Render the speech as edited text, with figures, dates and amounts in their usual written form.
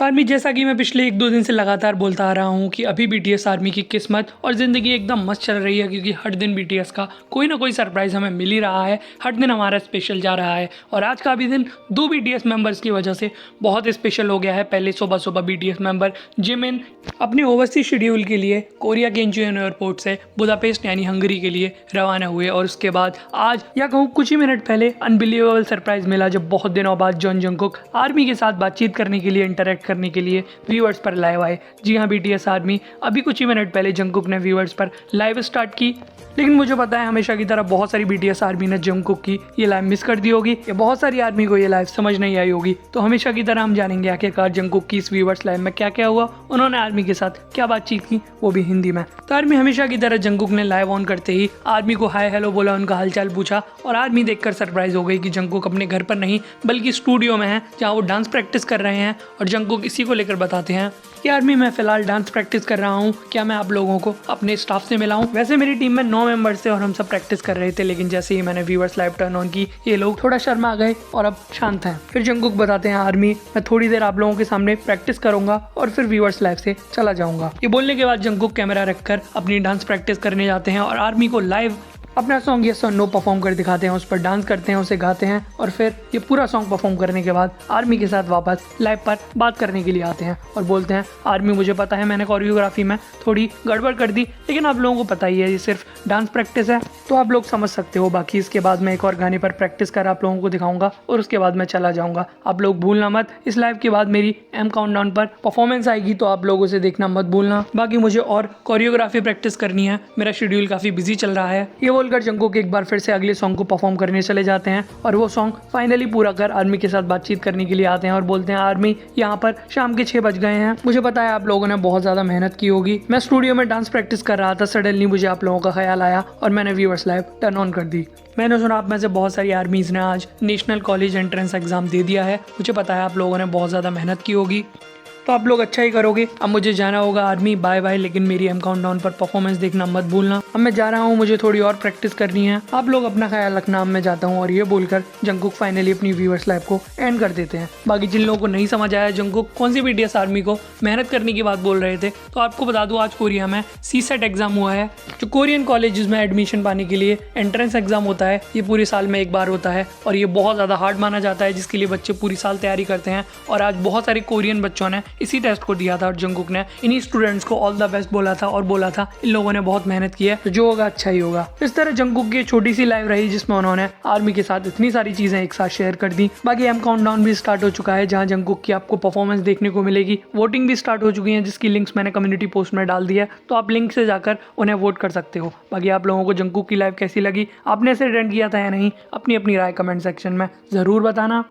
तो आर्मी, जैसा कि मैं पिछले 1-2 दिन से लगातार बोलता आ रहा हूँ कि अभी बीटीएस आर्मी की किस्मत और ज़िंदगी एकदम मस्त चल रही है, क्योंकि हर दिन बीटीएस का कोई ना कोई सरप्राइज़ हमें मिल ही रहा है। हर दिन हमारा स्पेशल जा रहा है और आज का भी दिन 2 बीटीएस मेंबर्स की वजह से बहुत स्पेशल हो गया है। पहले सुबह बीटीएस मेंबर जिमिन अपने ओवरसीज शेड्यूल के लिए कोरिया के इंचियोन एयरपोर्ट से बुदापेस्ट यानी हंगरी के लिए रवाना हुए, और उसके बाद आज या कहूँ कुछ ही मिनट पहले अनबिलीवेबल सरप्राइज मिला जब बहुत दिनों बाद जॉन जंगकुक आर्मी के साथ बातचीत करने के लिए, इंटरेक्ट करने के लिए व्यूअर्स पर लाइव आए। जी हाँ, बीटीएस आर्मी अभी कुछ ही मिनट पहले जंगकुक ने व्यूअर्स पर लाइव स्टार्ट की, लेकिन मुझे पता है हमेशा की तरह बहुत सारी बीटीएस आर्मी ने जंगकुक की ये लाइव मिस कर दी होगी, या बहुत सारी आर्मी को ये लाइव समझ नहीं आई होगी। तो हमेशा की तरह हम जानेंगे आखिरकार जंगकुक की इस व्यूअर्स लाइव में क्या क्या हुआ, उन्होंने आर्मी के साथ क्या बातचीत की, वो भी हिंदी में। तो आर्मी हमेशा की तरह जंगकुक ने लाइव ऑन करते ही आर्मी को हाय हेलो बोला, उनका हालचाल पूछा, और आर्मी देखकर सरप्राइज हो गई कि जंगकुक अपने घर पर नहीं बल्कि स्टूडियो में है, जहाँ वो डांस प्रैक्टिस कर रहे हैं। और जंगकुक इसी को लेकर बताते हैं कि आर्मी मैं फिलहाल डांस प्रैक्टिस कर रहा हूँ, क्या मैं आप लोगों को अपने स्टाफ से मिलाऊं? वैसे मेरी टीम में 9 मेंबर्स थे और हम सब प्रैक्टिस कर रहे थे, लेकिन जैसे ही मैंने व्यूअर्स लाइव टर्न ऑन की ये लोग थोड़ा शर्मा गए और अब शांत हैं। फिर जंगकुक बताते हैं आर्मी मैं थोड़ी देर आप लोगों के सामने प्रैक्टिस करूंगा और फिर व्यूअर्स लाइव से चला जाऊंगा। ये बोलने के बाद जंगकुक कैमरा रखकर अपनी डांस प्रैक्टिस करने जाते हैं और आर्मी को लाइव अपना सॉन्ग यस और नो परफॉर्म कर दिखाते हैं, उस पर डांस करते हैं, उसे गाते हैं, और फिर ये पूरा सॉन्ग परफॉर्म करने के बाद आर्मी के साथ वापस लाइव पर बात करने के लिए आते हैं और बोलते हैं आर्मी मुझे पता है मैंने कोरियोग्राफी में थोड़ी गड़बड़ कर दी, लेकिन आप लोगों को पता ही है ये सिर्फ डांस प्रैक्टिस है, तो आप लोग समझ सकते हो। बाकी इसके बाद मैं एक और गाने पर प्रैक्टिस कर आप लोगों को दिखाऊंगा और उसके बाद मैं चला जाऊंगा। आप लोग भूलना मत, इस लाइव के बाद मेरी एम काउंटडाउन पर परफॉर्मेंस आएगी, तो आप लोग उसे देखना मत भूलना। बाकी मुझे और कोरियोग्राफी प्रैक्टिस करनी है, मेरा शेड्यूल काफ़ी बिजी चल रहा है। ये बोलकर जंगकुक एक बार फिर से अगले सॉन्ग को परफॉर्म करने चले जाते हैं और वो सॉन्ग फाइनली पूरा कर आर्मी के साथ बातचीत करने के लिए आते हैं और बोलते हैं आर्मी यहाँ पर शाम के 6 बज गए हैं, मुझे पता है आप लोगों ने बहुत ज़्यादा मेहनत की होगी, मैं स्टूडियो में डांस प्रैक्टिस कर रहा था, सडनली मुझे आप लोगों का ख्याल आया और मैंने व्यूअर्स लाइव टर्न ऑन कर दी। मैंने सुना आप में से बहुत सारी आर्मीज़ ने आज नेशनल कॉलेज एंट्रेंस एग्जाम दे दिया है, मुझे पता है आप लोगों ने बहुत ज़्यादा मेहनत की होगी, तो आप लोग अच्छा ही करोगे। अब मुझे जाना होगा आर्मी, बाय बाय, लेकिन मेरी एम काउंटडाउन पर परफॉर्मेंस देखना मत भूलना। अब मैं जा रहा हूँ, मुझे थोड़ी और प्रैक्टिस करनी है, आप लोग अपना ख्याल रखना, अब मैं जाता हूँ। और ये बोलकर जंगकुक फाइनली अपनी व्यूअर्स लाइव को एंड कर देते हैं। बाकी जिन लोगों को नहीं समझ आया जंगकुक कौन सी बीटीएस आर्मी को मेहनत करने की बात बोल रहे थे, तो आपको बता दूँ आज कोरिया में CSET एग्जाम हुआ है, जो कोरियन कॉलेज में एडमिशन पाने के लिए एंट्रेंस एग्जाम होता है। ये पूरे साल में एक बार होता है और ये बहुत ज़्यादा हार्ड माना जाता है, जिसके लिए बच्चे पूरी साल तैयारी करते हैं। और आज बहुत सारे कोरियन बच्चों ने इसी टेस्ट को दिया था और जंगकुक ने इन्हीं स्टूडेंट्स को ऑल द बेस्ट बोला था और बोला था इन लोगों ने बहुत मेहनत की है, तो जो होगा अच्छा ही होगा। इस तरह जंगकुक की छोटी सी लाइव रही जिसमें उन्होंने आर्मी के साथ इतनी सारी चीजें एक साथ शेयर कर दी। बाकी एम काउंटडाउन भी स्टार्ट हो चुका है, जहां जंगकुक की आपको परफॉर्मेंस देखने को मिलेगी। वोटिंग भी स्टार्ट हो चुकी है, जिसकी लिंक्स मैंने कम्युनिटी पोस्ट में डाल दी है, तो आप लिंक से जाकर उन्हें वोट कर सकते हो। बाकी आप लोगों को जंगकुक की लाइव कैसी लगी, आपने इसे अटेंड किया था या नहीं, अपनी अपनी राय कमेंट सेक्शन में जरूर बताना।